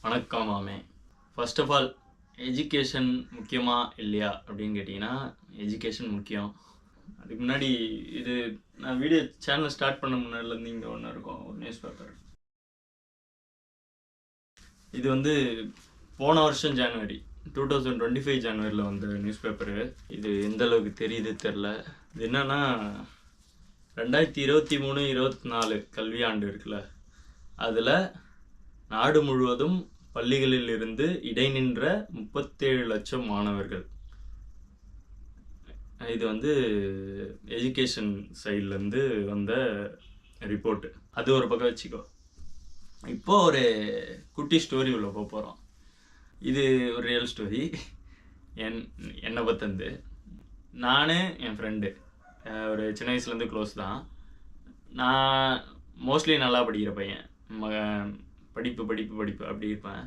வணக்கம் மாமே. First of all education முக்கியமா இல்லையா அப்படின்னு கேட்டிங்கன்னா, எஜுகேஷன் முக்கியம். அதுக்கு முன்னாடி இது நான் வீடியோ சேனல் ஸ்டார்ட் பண்ண முன்னாடிலேருந்து இங்கே ஒன்று இருக்கும், ஒரு நியூஸ் பேப்பர். இது வந்து போன வருஷம் ஜனவரி 2025 ஜனவரியில் வந்த நியூஸ் பேப்பரு. இது எந்த அளவுக்கு தெரியுது தெரில. இது என்னன்னா 2023-24 கல்வியாண்டு இருக்குல்ல, அதில் நாடு முழுவதும் பள்ளிகளில் இருந்து இடைநின்ற 37 லட்சம் மாணவர்கள். இது வந்து எஜுகேஷன் சைட்லேருந்து வந்த ரிப்போர்ட்டு. அது ஒரு பக்கம் வச்சுக்கோ. இப்போ ஒரு குட்டி ஸ்டோரி உள்ள போக போகிறோம். இது ஒரு ரியல் ஸ்டோரி. என்னை பத்தந்து நான் என் ஃப்ரெண்டு ஒரு சின்ன வயசுலேருந்து க்ளோஸ் தான். நான் மோஸ்ட்லி நல்லா படிக்கிற பையன், படிப்பு அப்படி இருப்பேன்.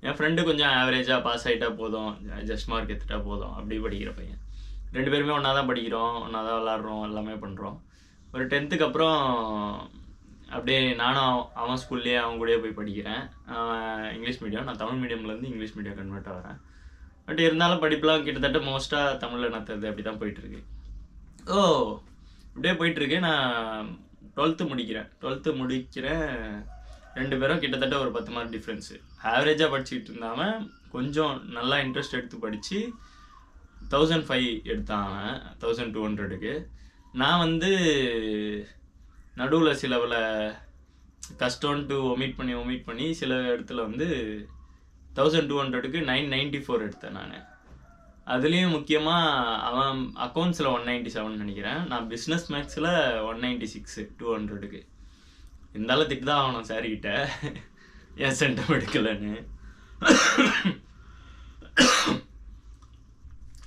என் ஃப்ரெண்டு கொஞ்சம் ஆவரேஜாக பாஸ் ஆகிட்டா போதும், ஜஸ்ட் மார்க் எடுத்துட்டா போதும் அப்படி படிக்கிற பையன். 2 பேருமே ஒன்றா தான் படிக்கிறோம், ஒன்றா தான் விளாட்றோம், எல்லாமே பண்ணுறோம். ஒரு 10th அப்புறம் அப்படியே நானும் அவன் ஸ்கூல்லேயே அவன் கூடயே போய் படிக்கிறேன். அவன் இங்கிலீஷ் மீடியம், நான் தமிழ் மீடியம்லேருந்து இங்கிலீஷ் மீடியம் கன்வெர்ட் ஆகிறேன். பட் இருந்தாலும் படிப்புலாம் கிட்டத்தட்ட மோஸ்ட்டாக தமிழில் நத்தது அப்படி தான் போயிட்டுருக்கு. இப்படியே போயிட்டுருக்கு. நான் 12th முடிக்கிறேன். 2 பேரும் கிட்டத்தட்ட ஒரு 10 மார்க் டிஃப்ரென்ஸு. ஆவரேஜாக படிச்சுக்கிட்டு இருந்தாமல் கொஞ்சம் நல்லா இன்ட்ரெஸ்ட் எடுத்து படித்து 1005 எடுத்தான் அவன் 1200க்கு. நான் வந்து நடுவில் சில பல கஷ்டம்ன்ட்டு ஒமிட் பண்ணி சில இடத்துல வந்து 1200க்கு 994 எடுத்தேன் நான். அதுலேயும் முக்கியமாக அவன் அக்கௌண்ட்ஸில் 197 நினைக்கிறேன், நான் பிஸ்னஸ் மேக்ஸில் 196 200க்கு. இருந்தாலும் திட்டு தான் ஆகணும் சாரிக்கிட்ட, ஏன் சென்டம் எடுக்கலன்னு.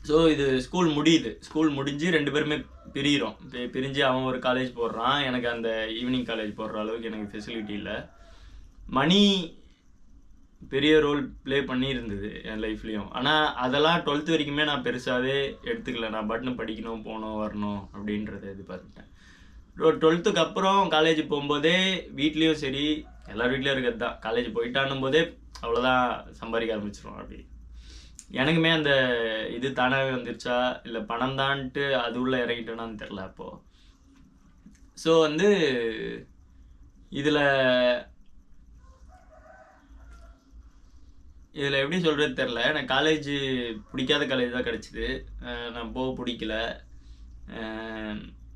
ஸோ இது ஸ்கூல் முடிஞ்சு 2 பேருமே பிரிஞ்சு அவன் ஒரு காலேஜ் போடுறான். எனக்கு அந்த ஈவினிங் காலேஜ் போடுற அளவுக்கு எனக்கு ஃபெசிலிட்டி இல்லை. மணி பெரிய ரோல் ப்ளே பண்ணியிருந்தது என் லைஃப்லேயும். ஆனால் அதெல்லாம் 12th வரைக்குமே நான் பெருசாகவே எடுத்துக்கல. நான் பட்னு படிக்கணும், போகணும், வரணும் அப்படின்றத எதிர்பார்த்துட்டேன். 12th அப்புறம் காலேஜ் போகும்போதே வீட்லேயும் சரி, எல்லார் வீட்லேயும் இருக்கிறது தான், காலேஜ் போயிட்டான்னும் போதே அவ்வளோதான் சம்பாதிக்க ஆரம்பிச்சிடும். அப்படி எனக்குமே அந்த இது தானாகவே வந்துருச்சா இல்லை பணம் தான்ட்டு அது உள்ளே இறங்கிட்டோன்னான்னு தெரில அப்போது. ஸோ வந்து இதில் எப்படி சொல்கிறது தெரில. எனக்கு காலேஜ் பிடிக்காத காலேஜ் தான் கிடச்சிது. நான் போக பிடிக்கல.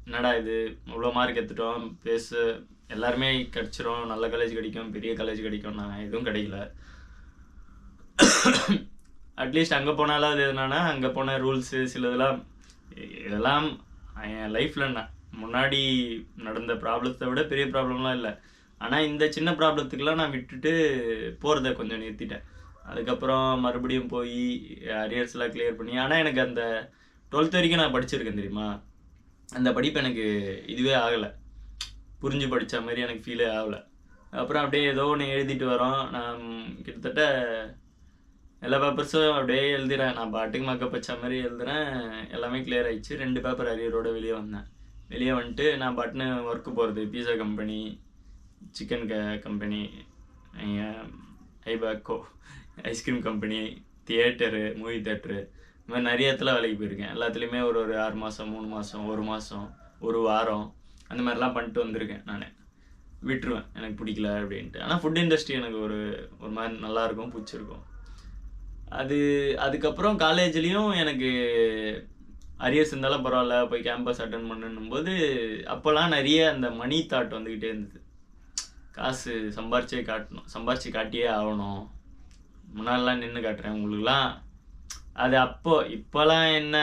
என்னடா இது இவ்வளோ மார்க் எடுத்துட்டோம், எல்லாருமே கிடச்சிரும், நல்ல காலேஜ் கிடைக்கும், பெரிய காலேஜ் கிடைக்கும், நான் எதுவும் கிடைக்கல. அட்லீஸ்ட் அங்கே போனாலும் என்னன்னா அங்கே போன ரூல்ஸு இதெல்லாம் என் லைஃப்பில் நான் முன்னாடி நடந்த ப்ராப்ளத்தை விட பெரிய ப்ராப்ளம்லாம் இல்லை. ஆனால் இந்த சின்ன ப்ராப்ளத்துக்கெலாம் நான் விட்டுட்டு போகிறத கொஞ்சம் நிறுத்திட்டேன். அதுக்கப்புறம் மறுபடியும் போய் அரியர்ஸ்லாம் கிளியர் பண்ணி, ஆனால் எனக்கு அந்த 12th வரைக்கும் நான் படிச்சிருக்கேன் தெரியுமா, அந்த படிப்பு எனக்கு இதுவே ஆகலை, புரிஞ்சு படித்த மாதிரி எனக்கு ஃபீலே ஆகலை. அப்புறம் அப்படியே ஏதோ ஒன்று எழுதிட்டு வரோம். நான் கிட்டத்தட்ட எல்லா பேப்பர்ஸும் அப்படியே எழுதுகிறேன். நான் பாட்டுக்கு மக்கப் வச்ச மாதிரி எழுதுகிறேன். எல்லாமே கிளியர் ஆகிடுச்சு. 2 பேப்பர் அரியரோடு வெளியே வந்துட்டு நான் பாட்டுன்னு ஒர்க்கு போகிறது. Pizza company, chicken company, Ibaco ice cream company, theatre, movie theatre, இந்த மாதிரி நிறைய இடத்துல வேலைக்கு போயிருக்கேன். எல்லாத்துலேயுமே ஒரு 6 மாதம், 3 மாதம், 1 மாதம், 1 வாரம் அந்த மாதிரிலாம் பண்ணிட்டு வந்திருக்கேன். நான் விட்டுருவேன் எனக்கு பிடிக்கல அப்படின்ட்டு. ஆனால் ஃபுட் இண்டஸ்ட்ரி எனக்கு ஒரு மாதிரி நல்லாயிருக்கும், பிடிச்சிருக்கும். அதுக்கப்புறம் காலேஜ்லேயும் எனக்கு அரியர்ஸ் இருந்தாலும் பரவாயில்ல, போய் கேம்பஸ் அட்டன் பண்ணணும் போது அப்போல்லாம் நிறைய அந்த மணி தாட் வந்துக்கிட்டே இருந்தது. காசு சம்பாரிச்சு காட்டியே ஆகணும். முன்னாடிலாம் நின்று காட்டுறேன் உங்களுக்குலாம். அது இப்போலாம் என்ன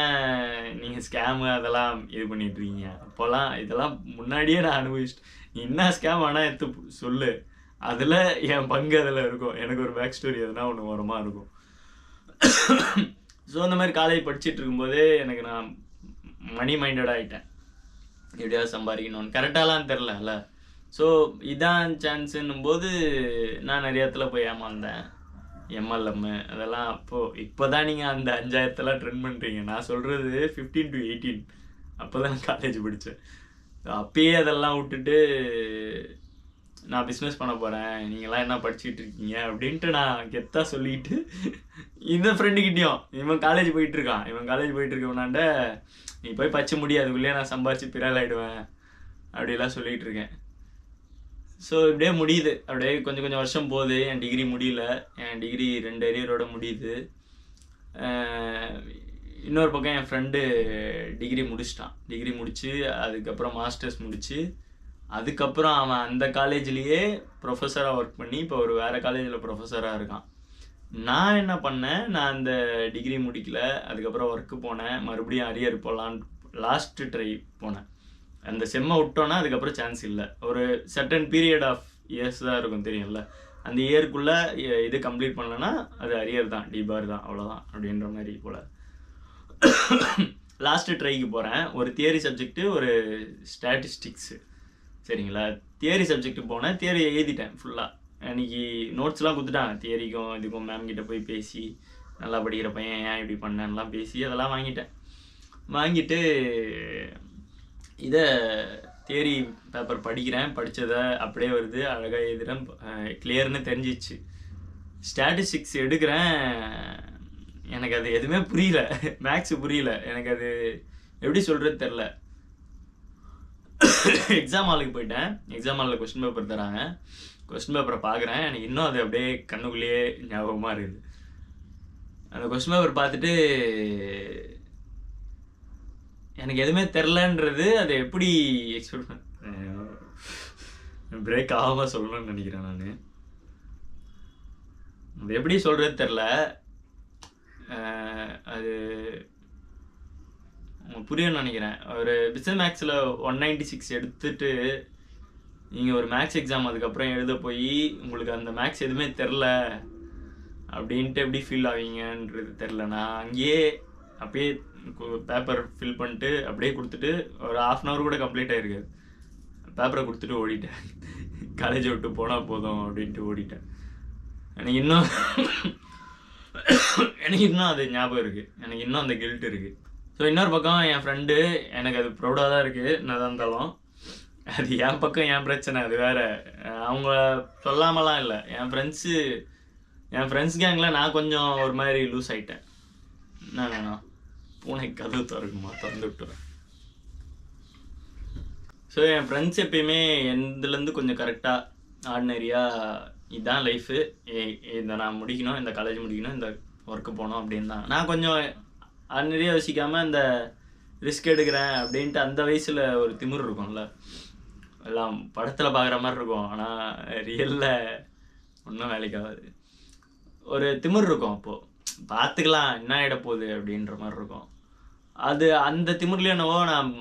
நீங்கள் ஸ்கேமு அதெல்லாம் இது பண்ணிட்டுருக்கீங்க. அப்போல்லாம் இதெல்லாம் முன்னாடியே நான் அனுபவிச்சிட்டேன். நீ என்ன ஸ்கேம் ஆனால் எடுத்து சொல்லு, அதில் என் பங்கு அதில் இருக்கும். எனக்கு ஒரு பேக் ஸ்டோரி எதுனா ஒன்று ஓரமாக இருக்கும். ஸோ இந்த மாதிரி காலேஜ் படிச்சுட்டு இருக்கும்போதே எனக்கு நான் மணி மைண்டடாக ஆகிட்டேன். எப்படியாவது சம்பாதிக்கணும்னு. கரெக்டாலாம் தெரில. ஸோ இதான் சான்ஸுன்னும் போது நான் நிறைய இடத்துல போய் ஏமாந்தேன். MLM அதெல்லாம் இப்போ தான் நீங்கள் அந்த 5000 ட்ரெண்ட் பண்ணுறீங்க. நான் சொல்கிறது 15 to 18 அப்போ தான் காலேஜ் படித்தேன். அப்பயே அதெல்லாம் விட்டுட்டு நான் பிஸ்னஸ் பண்ண போகிறேன், நீங்களாம் என்ன படிச்சுட்டு இருக்கீங்க அப்படின்ட்டு நான் கெத்தாக சொல்லிட்டு இந்த ஃப்ரெண்டுக்கிட்டேயும் இவன் காலேஜ் போயிட்டுருக்கவனாண்ட நீ போய் படிச்சு முடியாது, அதுக்குள்ளேயே நான் சம்பாரிச்சு பிறால் ஆகிடுவேன் அப்படிலாம் சொல்லிகிட்டு இருக்கேன். ஸோ இப்படியே முடியுது, அப்படியே கொஞ்சம் கொஞ்சம் வருஷம் போகுது. என் டிகிரி முடியல, என் டிகிரி 2 அரியரோட முடியுது. இன்னொரு பக்கம் என் ஃப்ரெண்டு டிகிரி முடித்து அதுக்கப்புறம் மாஸ்டர்ஸ் முடித்து அதுக்கப்புறம் அவன் அந்த காலேஜ்லேயே ப்ரொஃபஸராக ஒர்க் பண்ணி இப்போ ஒரு வேறு காலேஜில் ப்ரொஃபஸராக இருக்கான். நான் என்ன பண்ணேன், நான் அந்த டிகிரி முடிக்கல, அதுக்கப்புறம் ஒர்க்கு போனேன், மறுபடியும் அரியர் போகலான்னு லாஸ்ட்டு ட்ரை போனேன். அந்த செம்மை விட்டோன்னா அதுக்கப்புறம் சான்ஸ் இல்லை. ஒரு சர்டன் பீரியட் ஆஃப் இயர்ஸ் தான் இருக்கும், தெரியும்ல. அந்த இயருக்குள்ளே இது கம்ப்ளீட் பண்ணலன்னா அது அரியர் தான், டிபார் தான், அவ்வளோதான் அப்படின்ற மாதிரி போல். லாஸ்ட்டு ட்ரைக்கு போகிறேன். ஒரு தியரி சப்ஜெக்ட்டு, ஒரு ஸ்டாட்டிஸ்டிக்ஸு, சரிங்களா. தியரி சப்ஜெக்ட்டு போனேன், தியரி எழுதிட்டேன் ஃபுல்லாக. அன்றைக்கி நோட்ஸ்லாம் கொடுத்துட்டாங்க, தியரிக்கும் இதுக்கும் மேம் கிட்டே போய் பேசி, நல்லா படிக்கிற பையன் ஏன் இப்படி பண்ணேன்லாம் பேசி அதெல்லாம் வாங்கிட்டு இதை தியரி பேப்பர் படித்ததை அப்படியே வருது, அழகாக எழுதுகிறேன், கிளியர்னு தெரிஞ்சிச்சு. ஸ்டாட்டிஸ்டிக்ஸ் எடுக்கிறேன், எனக்கு அது எதுவுமே புரியல, மேக்ஸு புரியல, எனக்கு அது எப்படி சொல்கிறது தெரில. எக்ஸாம் ஹாலுக்கு போயிட்டேன், எக்ஸாம் ஹாலில் கொஸ்டின் பேப்பர் தராங்க, கொஸ்டின் பேப்பரை பார்க்குறேன், எனக்கு இன்னும் அது அப்படியே கண்ணுக்குள்ளேயே ஞாபகமாக இருக்குது. அந்த கொஸ்டின் பேப்பர் பார்த்துட்டு எனக்கு எதுவுமே தெரிலன்றது அதை எப்படி எக்ஸ்பெக்ட் பிரேக் ஆகாமல் சொல்லணும்னு நினைக்கிறேன். நான் அது எப்படி சொல்கிறது தெரில, அது உங்களுக்கு புரியும்னு நினைக்கிறேன். ஒரு பிசினஸ் மேக்ஸில் 196 எடுத்துட்டு நீங்கள் ஒரு மேக்ஸ் எக்ஸாம் அதுக்கப்புறம் எழுத போய் உங்களுக்கு அந்த மேக்ஸ் எதுவுமே தெரில அப்படின்ட்டு எப்படி ஃபீல் ஆவீங்கன்றது தெரில. நான் அங்கேயே அப்படியே பேப்பர் ஃபில் பண்ணிட்டு அப்படியே கொடுத்துட்டு ஒரு 1/2 hour கூட கம்ப்ளீட் ஆகிருக்காது, பேப்பரை கொடுத்துட்டு ஓடிட்டேன். காலேஜை விட்டு போனால் போதும் அப்படின்ட்டு ஓடிட்டேன். எனக்கு இன்னும் அது ஞாபகம் இருக்குது, எனக்கு இன்னும் அந்த கில்ட் இருக்குது. ஸோ இன்னொரு பக்கம் என் ஃப்ரெண்டு, எனக்கு அது ப்ரௌடாக தான் இருக்குது, என்னதான் இருந்தாலும் அது என் பக்கம் என் பிரச்சனை, அது வேறு. அவங்க சொல்லாமலாம் இல்லை, என் ஃப்ரெண்ட்ஸ் கேங்கில் நான் கொஞ்சம் ஒரு மாதிரி லூஸ் ஆகிட்டேன். என்ன வேணும், பூனை கதவு திறக்குமா, திறந்து விட்டுறேன். ஸோ என் ஃப்ரெண்ட்ஸ் எப்பயுமே எந்தலேருந்து கொஞ்சம் கரெக்டாக ஆர்டினரியாக இதுதான் லைஃபு, இதை நான் முடிக்கணும், இந்த காலேஜ் முடிக்கணும், இந்த ஒர்க்கு போகணும் அப்படின்னு தான். நான் கொஞ்சம் ஆர்டினரியாக யோசிக்காமல் இந்த ரிஸ்க் எடுக்கிறேன் அப்படின்ட்டு அந்த வயசில் ஒரு திமிர் இருக்கும்ல, எல்லாம் படத்தில் பார்க்குற மாதிரி இருக்கும், ஆனால் ரியலில் ஒன்றும் வேலைக்காகாது. ஒரு திமிர் இருக்கும், அப்போது பார்த்துக்கலாம் என்ன ஆகிட போகுது அப்படின்ற மாதிரி இருக்கும். அது அந்த திமிர்லேயே என்னவோ நான்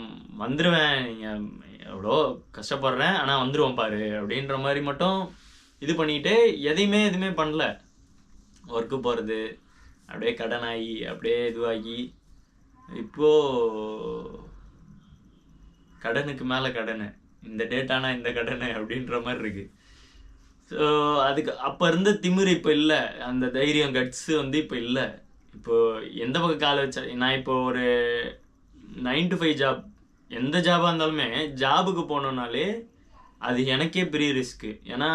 வந்துடுவேன், நீங்கள் எவ்வளோ கஷ்டப்படுறேன் ஆனால் வந்துடுவேன் பாரு அப்படின்ற மாதிரி மட்டும் இது பண்ணிக்கிட்டு எதுவுமே பண்ணல. ஒர்க்கு போகிறது அப்படியே கடனாகி அப்படியே இதுவாகி இப்போது கடனுக்கு மேலே கடன், இந்த டேட்டானா இந்த கடன் அப்படின்ற மாதிரி இருக்குது. ஸோ அதுக்கு அப்போ இருந்த திமிர் இப்போ இல்லை, அந்த தைரியம் கட்ஸு வந்து இப்போ இல்லை. இப்போது எந்த பக்கம் காலை வச்சா, நான் இப்போ ஒரு 9 to 5 ஜாப், எந்த ஜாபாக இருந்தாலுமே ஜாபுக்கு போனோன்னாலே அது எனக்கே பெரிய ரிஸ்க்கு. ஏன்னா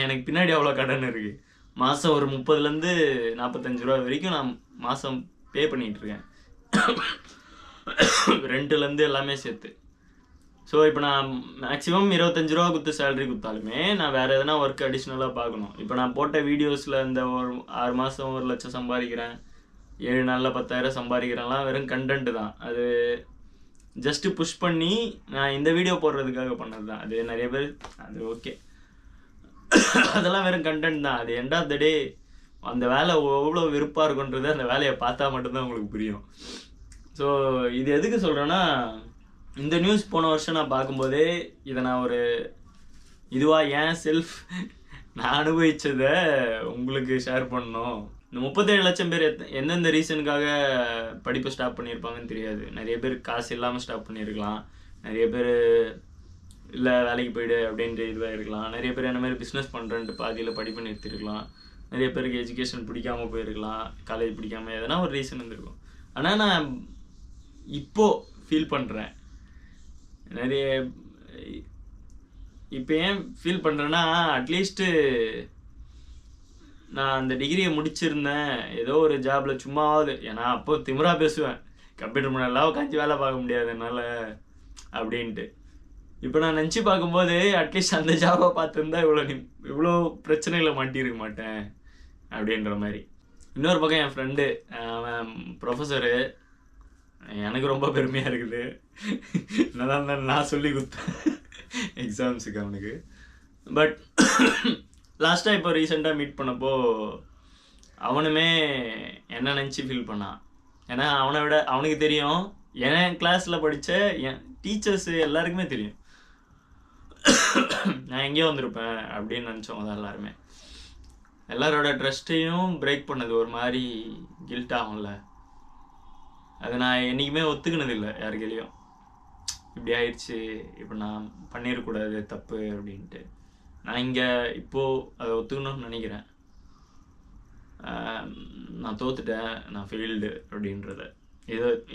எனக்கு பின்னாடி அவ்வளோ கடன் இருக்குது. மாதம் ஒரு 30லேருந்து 45 ரூபா வரைக்கும் நான் மாதம் பே பண்ணிகிட்ருக்கேன், ரெண்ட்டுலேருந்து எல்லாமே சேர்த்து. ஸோ இப்போ நான் மேக்ஸிமம் 25 ரூபா கொடுத்து சேலரி கொடுத்தாலுமே நான் வேறு எதனா ஒர்க் அடிஷ்னலாக பார்க்கணும். இப்போ நான் போட்ட வீடியோஸில் இந்த ஒரு 6 மாதம் 1 லட்சம் சம்பாதிக்கிறேன், 7 நாளில் 10,000 சம்பாதிக்கிறேன்லாம் வெறும் கண்டென்ட்டு தான். அது ஜஸ்ட்டு புஷ் பண்ணி நான் இந்த வீடியோ போடுறதுக்காக பண்ணது தான். அது நிறைய பேர் அது ஓகே, அதெல்லாம் வெறும் கண்டென்ட் தான். அது எண்ட் ஆஃப் த டே அந்த வேலை எவ்வளோ வெறுப்பாக இருக்குன்றது அந்த வேலையை பார்த்தா மட்டும்தான் உங்களுக்கு புரியும். ஸோ இது எதுக்கு சொல்கிறேன்னா, இந்த நியூஸ் போன வருஷம் நான் பார்க்கும்போதே இதை நான் ஒரு இதுவாக ஏன் நான் அனுபவித்ததை உங்களுக்கு ஷேர் பண்ணணும். இந்த 37 லட்சம் பேர் எந்தெந்த ரீசனுக்காக படிப்பை ஸ்டாப் பண்ணியிருப்பாங்கன்னு தெரியாது. நிறைய பேர் காசு இல்லாமல் ஸ்டாப் பண்ணியிருக்கலாம், நிறைய பேர் இல்லை வேலைக்கு போய்டு அப்படின்ட்டு இதுவாக இருக்கலாம், நிறைய பேர் என்ன மாதிரி பிஸ்னஸ் பண்ணுறேன்ட்டு பாதியில் படிப்பு நிறுத்திருக்கலாம், நிறைய பேருக்கு எஜுகேஷன் பிடிக்காமல் போயிருக்கலாம், காலேஜ் பிடிக்காமல் எதனா ஒரு ரீசன் இருந்திருக்கும். ஆனால் நான் இப்போது ஃபீல் பண்ணுறேன், நிறைய இப்போ ஏன் ஃபீல் பண்ணுறேன்னா, அட்லீஸ்ட்டு நான் அந்த டிகிரியை முடிச்சிருந்தேன், ஏதோ ஒரு ஜாபில் சும்மாவாவது, ஏன்னா அப்போ திமிரா பேசுவேன், கம்ப்யூட்டர் முன்னாடிலாம் உட்காந்து வேலை பார்க்க முடியாது என்னால் அப்படின்ட்டு. இப்போ நான் நினச்சி பார்க்கும்போது அட்லீஸ்ட் அந்த ஜாபை பார்த்துருந்தா இவ்வளோ பிரச்சனையில் மாட்டியிருக்க மாட்டேன் அப்படின்ற மாதிரி. இன்னொரு பக்கம் என் ஃப்ரெண்டு, அவன் ப்ரொஃபஸரு, எனக்கு ரொம்ப பெருமையாக இருக்குது. என்னதான் நான் சொல்லி கொடுத்தேன் எக்ஸாம்ஸுக்கு அவனுக்கு. பட் லாஸ்ட்டாக இப்போ ரீசெண்டாக மீட் பண்ணப்போ அவனுமே என்ன நினச்சி ஃபீல் பண்ணான். ஏன்னா அவனை விட அவனுக்கு தெரியும், என் கிளாஸில் படித்த என் டீச்சர்ஸு எல்லாருக்குமே தெரியும் நான் எங்கேயோ வந்திருப்பேன் அப்படின்னு நினச்சோம். தான் எல்லாருமே எல்லாரோட ட்ரஸ்ட்டையும் பிரேக் பண்ணது ஒரு மாதிரி கில்ட் ஆகும்ல. அதை நான் என்றைக்குமே ஒத்துக்கினது இல்லை யாருக்கையிலையும். இப்படி ஆயிடுச்சு, இப்போ நான் பண்ணிடக்கூடாது தப்பு அப்படின்ட்டு. நான் இங்கே இப்போது அதை ஒத்துக்கணும்னு நினைக்கிறேன். நான் தோத்துட்டேன், நான் ஃபெயில்டு அப்படின்றத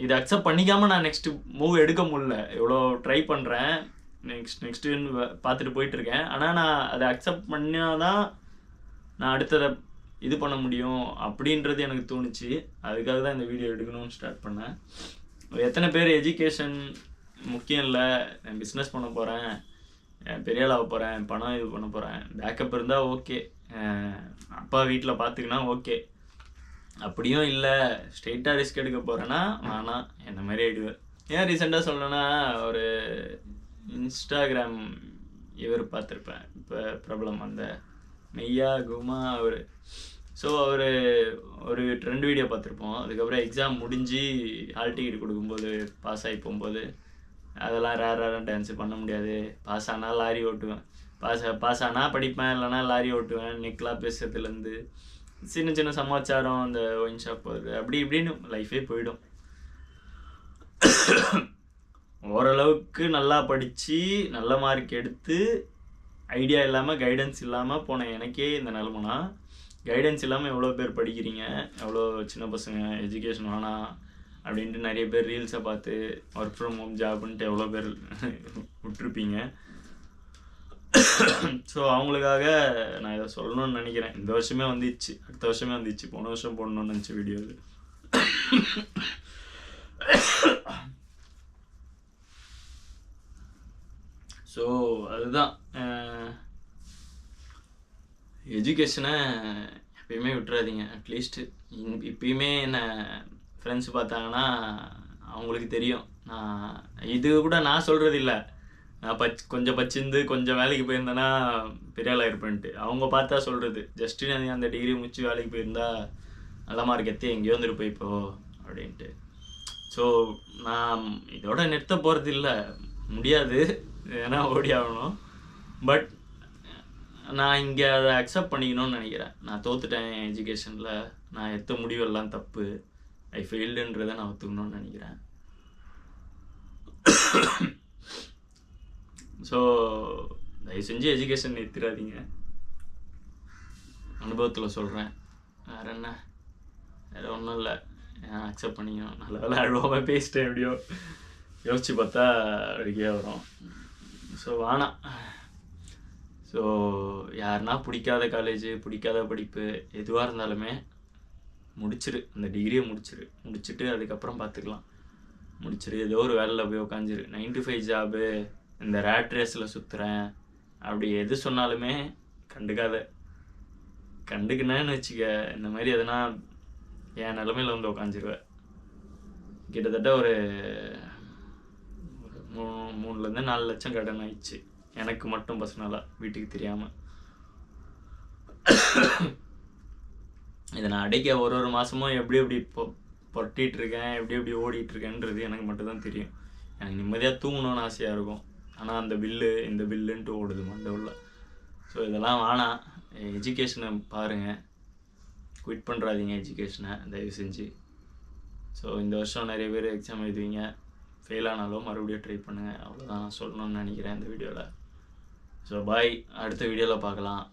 இதை அக்செப்ட் பண்ணிக்காமல் நான் நெக்ஸ்ட்டு மூவ் எடுக்க முடியல. எவ்வளோ ட்ரை பண்ணுறேன், நெக்ஸ்ட்டுன்னு பார்த்துட்டு போயிட்டுருக்கேன். ஆனால் நான் அதை அக்செப்ட் பண்ணால் தான் நான் அடுத்ததை இது பண்ண முடியும் அப்படின்றது எனக்கு தோணுச்சு. அதுக்காக தான் இந்த வீடியோ எடுக்கணும்னு ஸ்டார்ட் பண்ணேன். எத்தனை பேர் எஜுகேஷன் முக்கியம் இல்லை, நான் பிஸ்னஸ் பண்ண போகிறேன், பெரிய ஆளாக போகிறேன், பணம் இது பண்ண போகிறேன், பேக்கப் இருந்தால் ஓகே, அப்பா வீட்டில் பார்த்துக்கினா ஓகே, அப்படியும் இல்லை ஸ்ட்ரெயிட்டாக ரிஸ்க் எடுக்க போகிறேன்னா நானாக என்ன மாதிரி ஆகிடுவேன். ஏன் ரீசெண்டாக சொல்லணுன்னா, ஒரு இன்ஸ்டாகிராம் இவர் பார்த்துருப்பேன், இப்போ பிரபலம் அந்த மெய்யா குமா அவர். ஸோ அவர் ஒரு ட்ரெண்ட் வீடியோ பார்த்துருப்போம். அதுக்கப்புறம் எக்ஸாம் முடிஞ்சு ஹால் டிக்கெட் கொடுக்கும்போது பாஸ் ஆகி போகும்போது, அதெல்லாம் ரேராக டான்ஸு பண்ண முடியாது, பாஸ் ஆனால் லாரி ஓட்டுவேன், பாஸ் ஆனால் படிப்பேன், இல்லைனா லாரி ஓட்டுவேன், நெக்லாம் பேசுறதுலேருந்து சின்ன சின்ன சமாச்சாரம், அந்த ஒயின் ஷாப் போகிறது, அப்படி இப்படின்னு லைஃபே போயிடும். ஓரளவுக்கு நல்லா படித்து நல்ல மார்க் எடுத்து ஐடியா இல்லாமல் கைடன்ஸ் இல்லாமல் போன எனக்கே இந்த நிலமைனா, கைடன்ஸ் இல்லாமல் எவ்வளோ பேர் படிக்கிறீங்க, எவ்வளோ சின்ன பசங்க எஜுகேஷன் வேணாம் அப்படின்ட்டு நிறைய பேர் ரீல்ஸை பார்த்து ஒர்க் ஃப்ரம் ஹோம் ஜாப்ன்ட்டு எவ்வளோ பேர் விட்டுருப்பீங்க. ஸோ அவங்களுக்காக நான் இதை சொல்லணும்னு நினைக்கிறேன். இந்த வருஷமே வந்துச்சு, அடுத்த வருஷமே வந்துச்சு, போன வருஷம் போடணும்னு நினச்ச வீடியோ இது. ஸோ அதுதான், எஜுகேஷனை எப்பயுமே விட்டுறாதீங்க. அட்லீஸ்ட்டு இப்பயுமே என்ன ஃப்ரெண்ட்ஸ் பார்த்தாங்கன்னா அவங்களுக்கு தெரியும், நான் இது கூட நான் சொல்கிறது இல்லை, நான் கொஞ்சம் பச்சிருந்து கொஞ்சம் வேலைக்கு போயிருந்தேன்னா பெரிய ஆளாக இருப்பேன்ட்டு அவங்க பார்த்தா சொல்கிறது. ஜஸ்ட்டு நான் அந்த டிகிரி முடிச்சு வேலைக்கு போயிருந்தா நல்ல மார்க் எடுத்து எங்கேயோ வந்துருப்போம் இப்போ அப்படின்ட்டு. ஸோ நான் இதோட நிறுத்த போகிறது இல்லை, முடியாது, ஏன்னா ஓடி ஆகணும். பட் நான் இங்கே அதை அக்செப்ட் பண்ணிக்கணும்னு நினைக்கிறேன். நான் தோத்துட்டேன் எஜுகேஷனில், நான் எடுத்த முடிவெல்லாம் தப்பு, ஐ ஃபெயில்டுன்றதை நான் ஒத்துக்கணும்னு நினைக்கிறேன். ஸோ தயவு செஞ்சு எஜுகேஷன் நிறுத்திடாதீங்க, அனுபவத்தில் சொல்கிறேன். வேறு என்ன, வேறு ஒன்றும் இல்லை, அக்செப்ட் பண்ணிக்கணும். நல்ல வேலை அழுவாமல் பேசிட்டேன், எப்படியோ யோசிச்சு பார்த்தா அழுகியே வரும். ஸோ வேணாம். ஸோ யாருன்னா பிடிக்காத காலேஜு, பிடிக்காத படிப்பு எதுவாக இருந்தாலுமே முடிச்சிரு, அந்த டிகிரியை முடிச்சுட்டு அதுக்கப்புறம் பார்த்துக்கலாம். முடிச்சிரு, ஏதோ ஒரு வேலையில் போய் உட்காந்துரு. 9 to 5 ஜாபு, இந்த ரேட் ரேஸில் சுற்றுறேன் அப்படி எது சொன்னாலுமே கண்டுக்கினேன்னு வச்சுக்க, இந்த மாதிரி எதனா என் நிலமையில் வந்து உட்காந்துருவேன். கிட்டத்தட்ட ஒரு 3-4 லட்சம் கடன் ஆயிடுச்சு எனக்கு மட்டும் பர்சனலாக, வீட்டுக்கு தெரியாமல். இதை நான் அடைக்க ஒரு மாதமும் எப்படி புரட்டிகிட்ருக்கேன், எப்படி ஓடிட்டுருக்கேன்றது எனக்கு மட்டும்தான் தெரியும். எனக்கு நிம்மதியாக தூங்கணும்னு ஆசையாக இருக்கும், ஆனால் அந்த பில்லு இந்த பில்லுன்ட்டு ஓடுது மண்டவுள்ள. ஸோ இதெல்லாம் வேணாம், எஜுகேஷனை பாருங்கள், குவிட் பண்ணுறாதீங்க எஜுகேஷனை தயவு செஞ்சு. ஸோ இந்த வருஷம் நிறைய பேர் எக்ஸாம் எழுதுவீங்க, ஃபெயில் ஆனாலும் மறுபடியும் ட்ரை பண்ணுங்கள், அவ்வளோதான் சொல்லணும்னு நினைக்கிறேன் இந்த வீடியோவில். ஸோ பாய், அடுத்த வீடியோவில் பார்க்கலாம்.